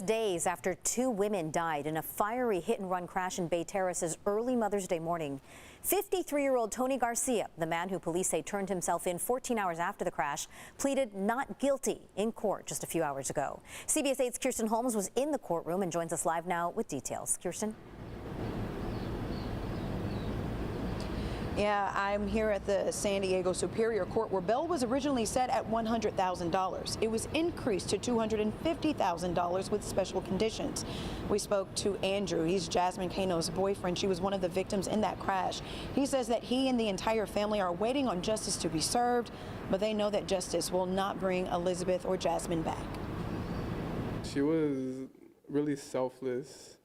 days after two women died in a fiery hit-and-run crash in Bay Terraces early Mother's Day morning. 53-year-old Tony Garcia, the man who police say turned himself in 14 hours after the crash, pleaded not guilty in court just a few hours ago. CBS 8's Kirsten Holmes was in the courtroom and joins us live now with details. Kirsten? Yeah, I'm here at the San Diego Superior Court where bail was originally set at $100,000. It was increased to $250,000 with special conditions. We spoke to Andrew. He's Jasmine Cano's boyfriend. She was one of the victims in that crash. He says that he and the entire family are waiting on justice to be served, but they know that justice will not bring Elizabeth or Jasmine back. She was really selfless.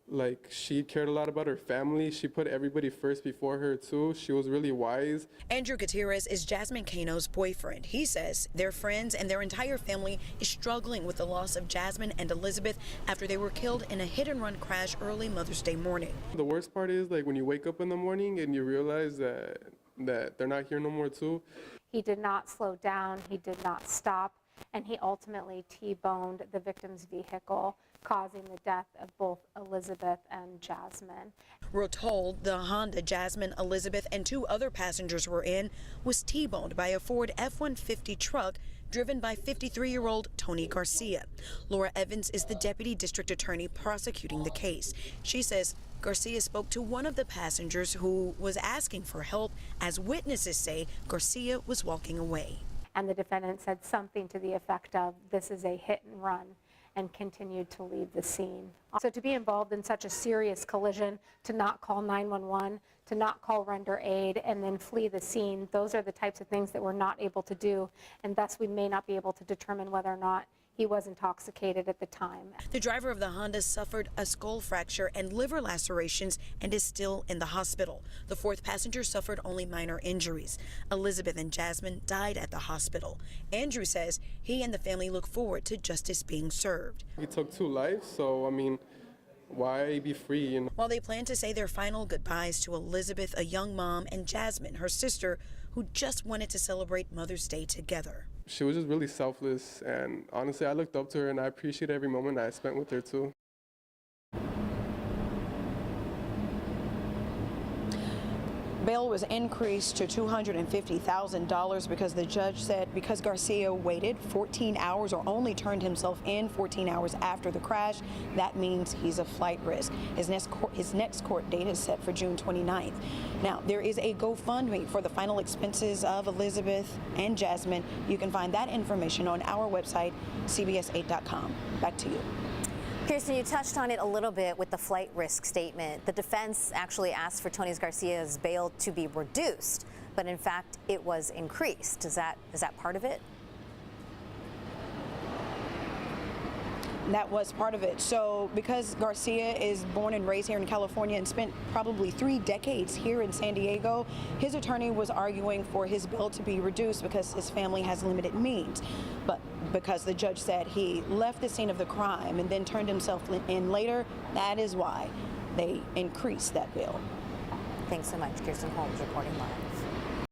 Like, she cared a lot about her family. She put everybody first before her, too. She was really wise. Andrew Gutierrez is Jasmine Cano's boyfriend. He says their friends and their entire family is struggling with the loss of Jasmine and Elizabeth after they were killed in a hit-and-run crash early Mother's Day morning. The worst part is, like, when you wake up in the morning and you realize that they're not here no more, too. He did not slow down. He did not stop. And he ultimately T-boned the victim's vehicle, causing the death of both Elizabeth and Jasmine. We're told the Honda Jasmine, Elizabeth, and two other passengers were in was T-boned by a Ford F-150 truck driven by 53-year-old Tony Garcia. Laura Evans is the deputy district attorney prosecuting the case. She says Garcia spoke to one of the passengers who was asking for help as witnesses say Garcia was walking away. And the defendant said something to the effect of, "This is a hit and run," and continued to leave the scene. So to be involved in such a serious collision, to not call 911, to not call render aid, and then flee the scene, those are the types of things that we're not able to do, and thus we may not be able to determine whether or not he was intoxicated at the time. The driver of the Honda suffered a skull fracture and liver lacerations and is still in the hospital. The fourth passenger suffered only minor injuries. Elizabeth and Jasmine died at the hospital. Andrew says he and the family look forward to justice being served. He took two lives, so, I mean, why be free? You know? While they plan to say their final goodbyes to Elizabeth, a young mom, and Jasmine, her sister, who just wanted to celebrate Mother's Day together. She was just really selfless, and honestly, I looked up to her, and I appreciate every moment I spent with her, too. Bail was increased to $250,000 because the judge said because Garcia waited 14 hours or only turned himself in 14 hours after the crash, that means he's a flight risk. His next court date is set for June 29th. Now, there is a GoFundMe for the final expenses of Elizabeth and Jasmine. You can find that information on our website, cbs8.com. Back to you. Kirsten, you touched on it a little bit with the flight risk statement. The defense actually asked for Tony Garcia's bail to be reduced, but in fact, it was increased. Is that part of it? That was part of it. So because Garcia is born and raised here in California and spent probably 3 decades here in San Diego, his attorney was arguing for his bail to be reduced because his family has limited means. But because the judge said he left the scene of the crime and then turned himself in later, that is why they increased that bail. Thanks so much. Kirsten Holmes reporting live.